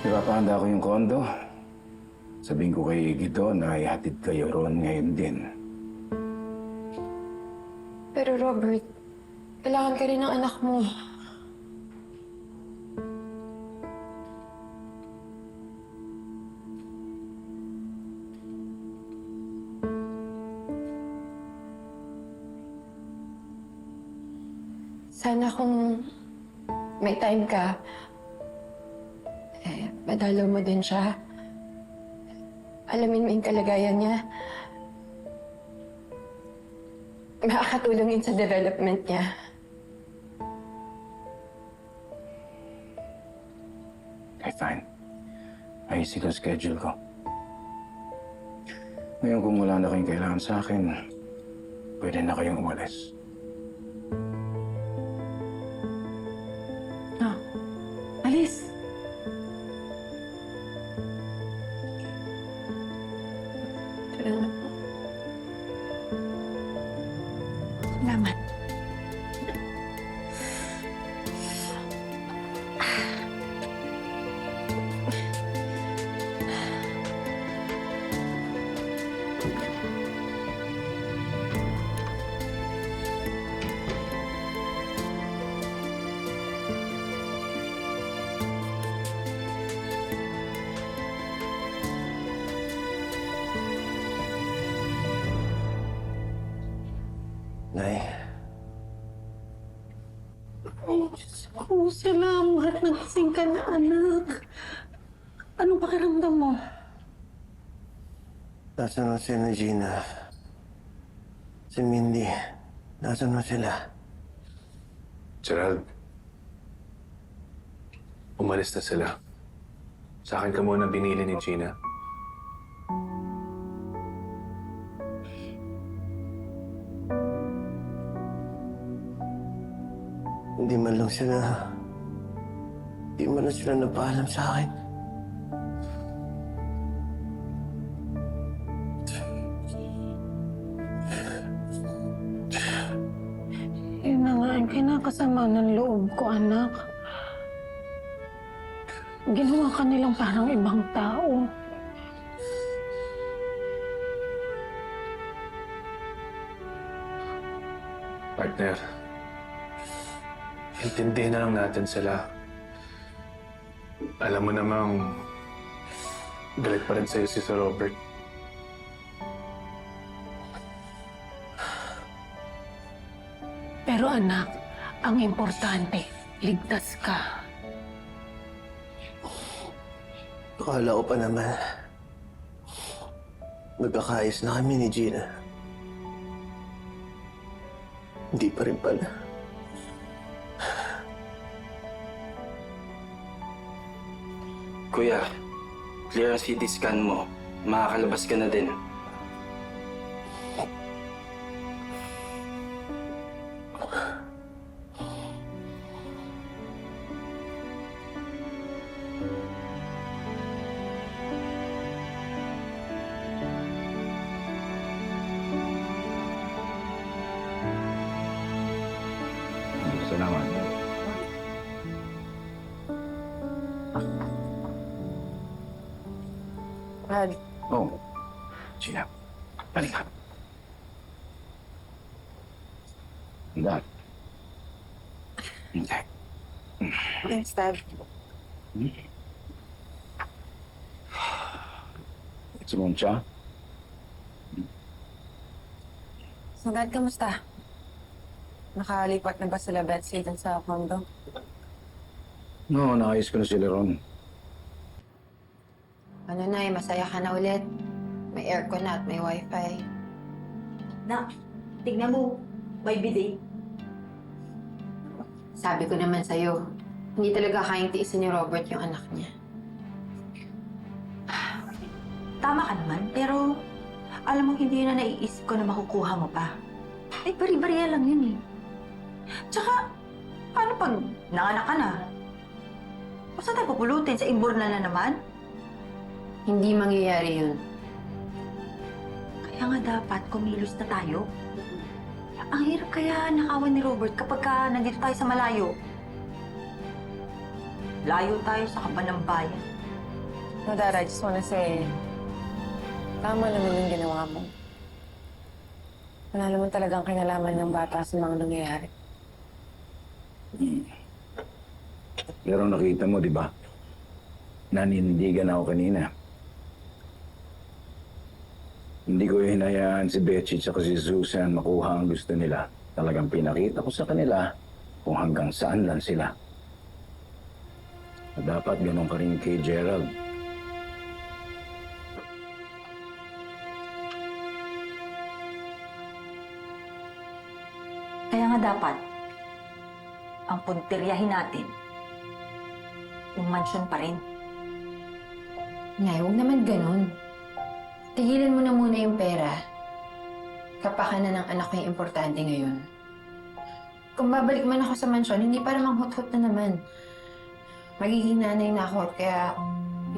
Ipapahanda ko yung kondo. Sabihin ko kay Guido na ihatid kayo roon ngayon din. Pero Robert, kailangan ka rin ng anak mo. Sana kung may time ka, madalaw mo din siya. Alamin mo yung kalagayan niya. Makakatulong yun sa development niya. Okay, fine. Ayusin ko ang schedule ko. Ngayon kung wala na kayong kailangan sa akin, pwede na kayong umalis. Alis! Salamat po. Salamat. Nay, Ay, Diyos ko, salamat. Nagising ka na, anak. Anong pakiramdam mo? nasaan na si Gina? Si Mindy, nasaan na sila? Gerald, umalis na sila. Sa akin ka muna binili ni Gina. Hindi man lang sila napaalam sa akin. Yun na nga ang kinakasama ng loob ko, anak. Ginawa ka nilang parang ibang tao. Partner, intindihin na lang natin sila. Alam mo namang galit pa rin sa'yo si Sir Robert. Pero anak, ang importante, ligtas ka. Akala ko pa naman, magkakaayos na kami ni Gina. Hindi pa rin pala. Kuya, clear ang CT scan mo. Makakalabas ka na din. Salamat. Brad, Oh, Gina. Balik ka. Handa. Hindi. thanks, Dad. Gusto mong siya? So, Dad, kamusta? Nakalipat na ba sila Betsy dun sa condo? No, naayos ko na sila ron. Ano na masaya ka na ulit. May aircon na at may wifi. Na, tignan mo, may bidet. Sabi ko naman sa'yo, hindi talaga kayang tiisin ni Robert yung anak niya. Tama ka naman, pero alam mo, hindi yun na naiisip ko na makukuha mo pa. Eh, bari-bariya lang yun eh. Tsaka, paano pag nanganak ka na? Basta tayo pupulutin sa imborna na naman? Hindi mangyayari yun. Kaya nga dapat kumilos na tayo. Ang hirap kaya nakawan ni Robert kapag nandito tayo sa malayo. Layo tayo sa kaban ng bayan. No, Dad, I just wanna say, tama naman yung ginawa mo. Wala naman talagang kinalaman ng bata sa mga nangyayari. Pero nakita mo, di ba? Nanindigan ako kanina. Hindi ko hinayaan si Betsy at si Susan makuha ang gusto nila. Talagang pinakita ko sa kanila kung hanggang saan lang sila. At dapat ganun ka rin kay Gerald. Kaya nga dapat, ang puntiryahin natin, yung mansyon pa rin. Nay, huwag naman ganun. Tigilan mo na muna yung pera. Kapakanan ng anak ko yung importante ngayon. Kung babalik man ako sa mansyon, hindi para manghut-hut na naman. Magiging nanay na ako at kaya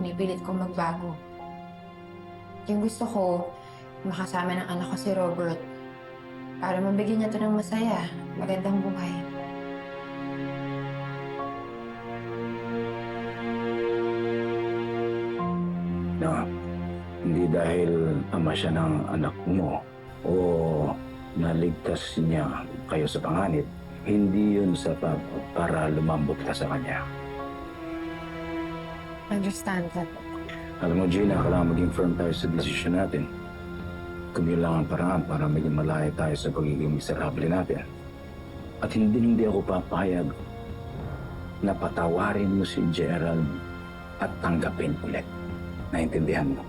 pinipilit kong magbago. Yung gusto ko, makasama ng anak ko si Robert para mabigyan niya ito ng masaya, magandang buhay. Na hindi dahil ama siya ng anak mo o naligtas niya kayo sa panganib, hindi yun sapat para lumambot ka sa kanya. Understand that. Alam mo, Gina, kailangan maging firm tayo sa desisyon natin. Kung yun lang ang paraan para maging malaya tayo sa pagiging miserable natin. At hindi ako papayag na patawarin mo si Gerald at tanggapin ulit. Naintindihan mo?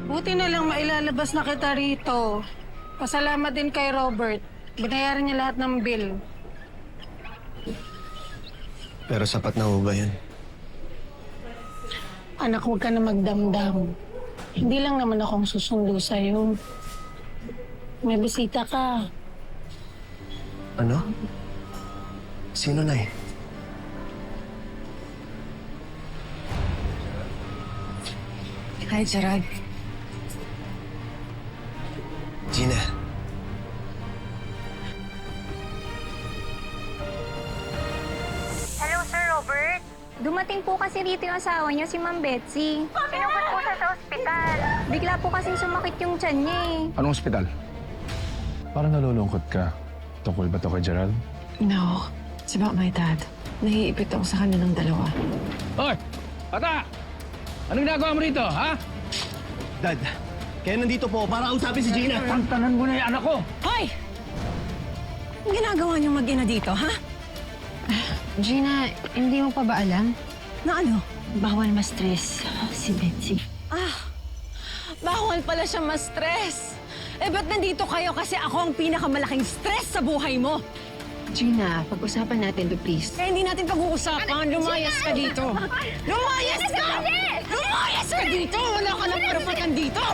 Buti na lang mailalabas na kita rito. Pasalamat din kay Robert. Binayaran niya lahat ng bill. Pero sapat na ho ba yun? Anak, huwag ka na magdamdam. Hindi lang naman akong susundo sa'yo. May bisita ka. Ano? Sino, Nay? Hi, Gerald. Gina. Hello, Sir Robert. Dumating po kasi rito yung asawa niya, si Ma'am Betsy. Sinugod po siya sa ospital. Bigla po kasing sumakit yung tiyan niya eh. Anong ospital? Parang nalulungkot ka. Tungkol ba to kay Gerald? No, it's about my dad. Naiipit ako sa kanilang dalawa. Hoy! Bata! Anong ginagawa mo rito, ha? Dad, kaya nandito po para usapin si Gina. Tantanan mo na yung anak ko! Hoy! Ang ginagawa niyong mag-ina dito, ha? Gina, hindi mo pa ba alam? Na ano? Bawal ma-stress si Betsy. Bawal pala siya ma-stress. Eh, ba't nandito kayo? Kasi ako ang pinakamalaking stress sa buhay mo. Gina, pag-usapan natin to, please. Kaya hindi natin pag-uusapan. Lumayas ka dito. Lumayas ka! Lumayas ka dito! Wala ka ng karapatan dito!